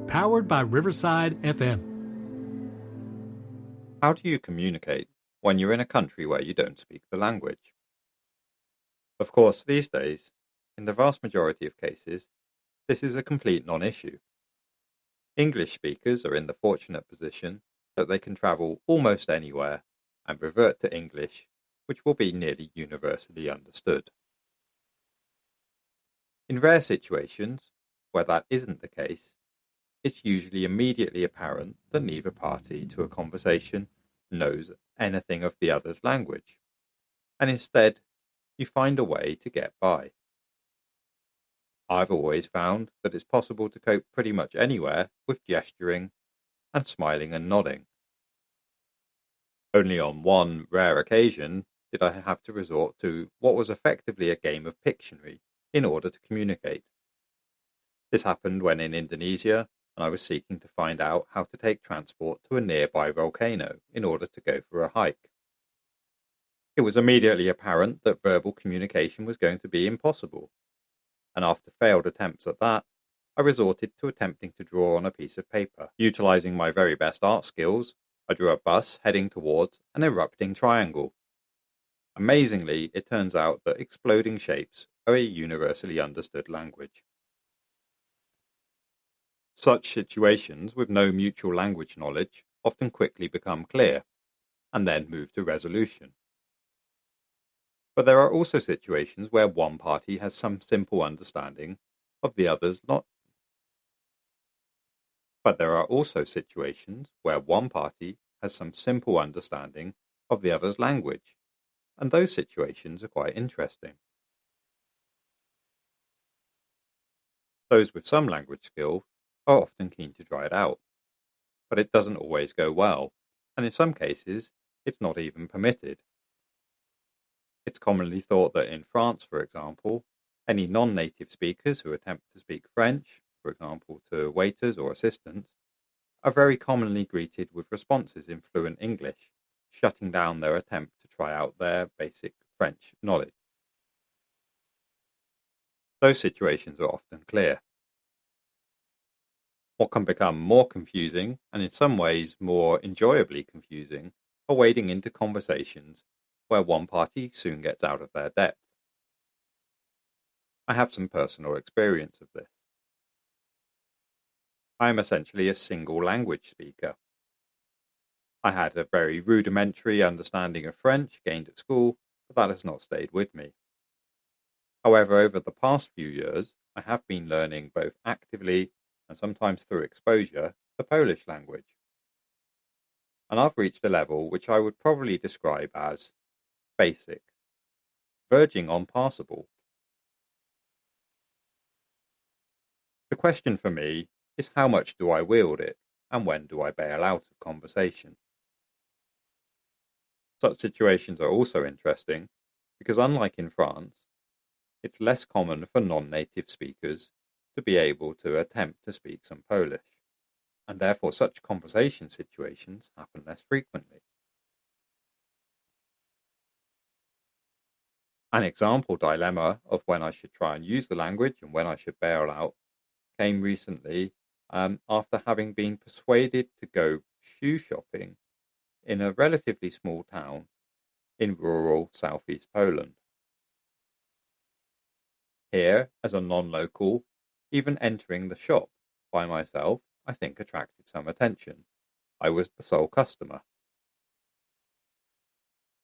powered by Riverside FM. How do you communicate when you're in a country where you don't speak the language? Of course, these days, in the vast majority of cases, this is a complete non-issue. English speakers are in the fortunate position that they can travel almost anywhere and revert to English, which will be nearly universally understood. In rare situations, where that isn't the case, it's usually immediately apparent that neither party to a conversation knows anything of the other's language, and instead you find a way to get by. I've always found that it's possible to cope pretty much anywhere with gesturing and smiling and nodding. Only on one rare occasion did I have to resort to what was effectively a game of Pictionary in order to communicate. This happened when in Indonesia, and I was seeking to find out how to take transport to a nearby volcano in order to go for a hike. It was immediately apparent that verbal communication was going to be impossible, and after failed attempts at that, I resorted to attempting to draw on a piece of paper. Utilizing my very best art skills, I drew a bus heading towards an erupting triangle. Amazingly, it turns out that exploding shapes are a universally understood language. Such situations with no mutual language knowledge often quickly become clear, and then move to resolution. But there are also situations where one party has some simple understanding of the other's language, and those situations are quite interesting. Those with some language skill are often keen to try it out, but it doesn't always go well, and in some cases it's not even permitted. It's commonly thought that in France, for example, any non-native speakers who attempt to speak French, for example to waiters or assistants, are very commonly greeted with responses in fluent English, shutting down their attempt to try out their basic French knowledge. Those situations are often clear. What can become more confusing, and in some ways more enjoyably confusing, are wading into conversations where one party soon gets out of their depth. I have some personal experience of this. I am essentially a single language speaker. I had a very rudimentary understanding of French gained at school, but that has not stayed with me. However, over the past few years, I have been learning both actively and sometimes through exposure the Polish language. And I've reached a level which I would probably describe as basic, verging on passable. The question for me is how much do I wield it, and when do I bail out of conversation? Such situations are also interesting because unlike in France, it's less common for non-native speakers to be able to attempt to speak some Polish, and therefore such conversation situations happen less frequently. An example dilemma of when I should try and use the language and when I should bail out came recently after having been persuaded to go shoe shopping in a relatively small town in rural southeast Poland. Here, as a non-local, even entering the shop by myself, I think attracted some attention. I was the sole customer.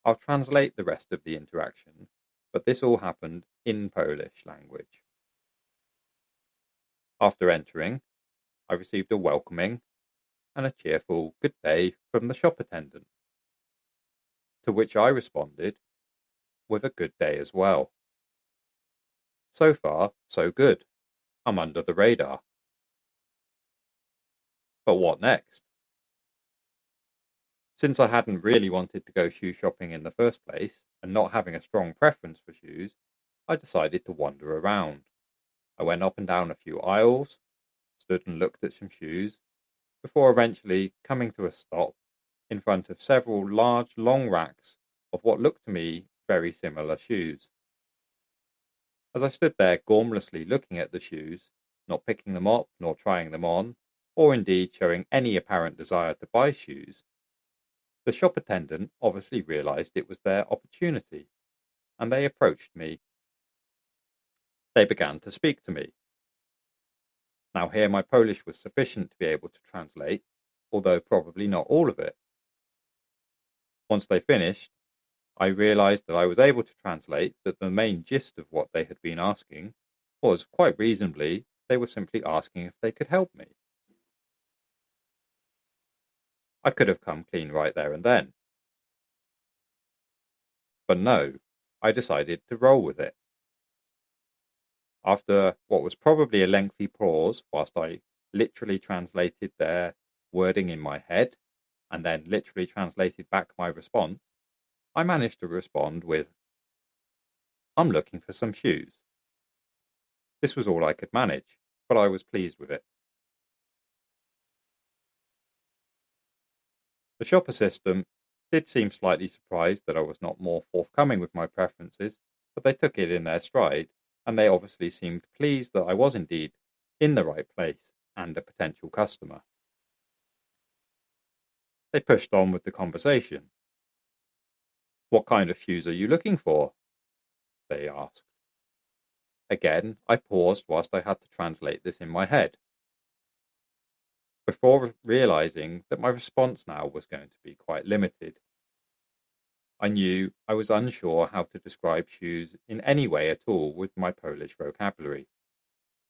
I'll translate the rest of the interaction, but this all happened in Polish language. After entering, I received a welcoming and a cheerful good day from the shop attendant, to which I responded with a good day as well. So far, so good. I'm under the radar. But what next? Since I hadn't really wanted to go shoe shopping in the first place, and not having a strong preference for shoes, I decided to wander around. I went up and down a few aisles, stood and looked at some shoes, before eventually coming to a stop in front of several large, long racks of what looked to me very similar shoes. As I stood there gormlessly looking at the shoes, not picking them up nor trying them on, or indeed showing any apparent desire to buy shoes, the shop attendant obviously realized it was their opportunity, and they approached me. They began to speak to me. Now here my Polish was sufficient to be able to translate, although probably not all of it. Once they finished, I realized that I was able to translate that the main gist of what they had been asking was, quite reasonably, they were simply asking if they could help me. I could have come clean right there and then. But no, I decided to roll with it. After what was probably a lengthy pause whilst I literally translated their wording in my head and then literally translated back my response, I managed to respond with, "I'm looking for some shoes." This was all I could manage, but I was pleased with it. The shop assistant did seem slightly surprised that I was not more forthcoming with my preferences, but they took it in their stride, and they obviously seemed pleased that I was indeed in the right place and a potential customer. They pushed on with the conversation. "What kind of shoes are you looking for?" they asked. Again, I paused whilst I had to translate this in my head, before realizing that my response now was going to be quite limited. I knew I was unsure how to describe shoes in any way at all with my Polish vocabulary.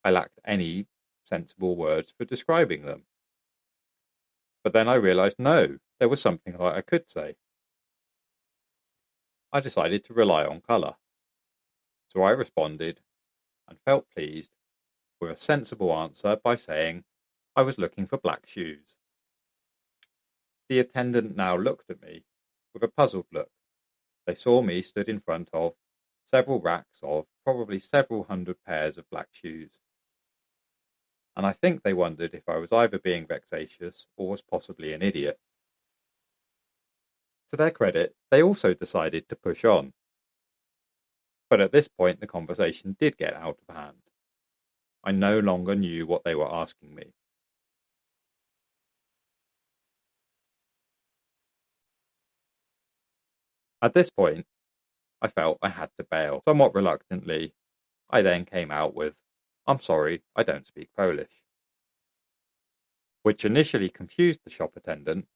I lacked any sensible words for describing them. But then I realized, no, there was something that I could say. I decided to rely on colour. So I responded and felt pleased with a sensible answer by saying I was looking for black shoes. The attendant now looked at me with a puzzled look. They saw me stood in front of several racks of probably several hundred pairs of black shoes. And I think they wondered if I was either being vexatious or was possibly an idiot. To their credit, they also decided to push on. But at this point, the conversation did get out of hand. I no longer knew what they were asking me. At this point, I felt I had to bail. Somewhat reluctantly, I then came out with, "I'm sorry, I don't speak Polish," which initially confused the shop attendant,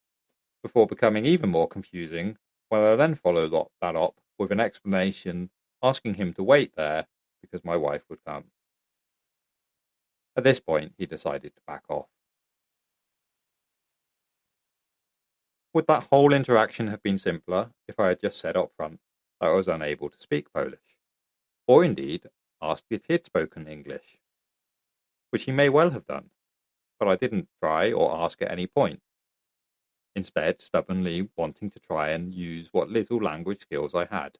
before becoming even more confusing when I then followed that up with an explanation asking him to wait there because my wife would come. At this point, he decided to back off. Would that whole interaction have been simpler if I had just said up front that I was unable to speak Polish, or indeed asked if he had spoken English, which he may well have done, but I didn't try or ask at any point, instead stubbornly wanting to try and use what little language skills I had.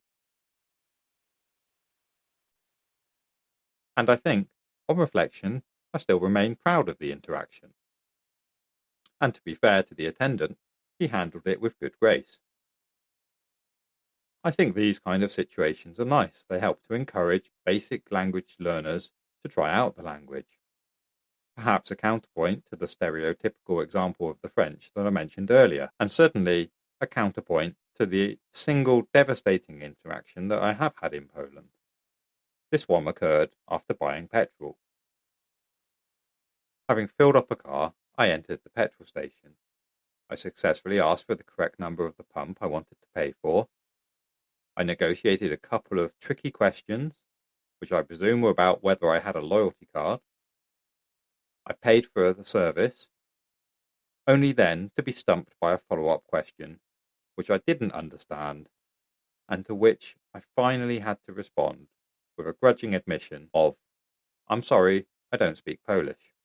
And I think, on reflection, I still remain proud of the interaction. And to be fair to the attendant, he handled it with good grace. I think these kind of situations are nice. They help to encourage basic language learners to try out the language. Perhaps a counterpoint to the stereotypical example of the French that I mentioned earlier, and certainly a counterpoint to the single devastating interaction that I have had in Poland. This one occurred after buying petrol. Having filled up a car, I entered the petrol station. I successfully asked for the correct number of the pump I wanted to pay for. I negotiated a couple of tricky questions, which I presume were about whether I had a loyalty card. I paid for the service, only then to be stumped by a follow-up question, which I didn't understand, and to which I finally had to respond with a grudging admission of, "I'm sorry, I don't speak Polish,"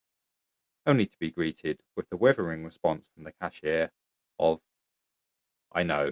only to be greeted with the withering response from the cashier of, "I know,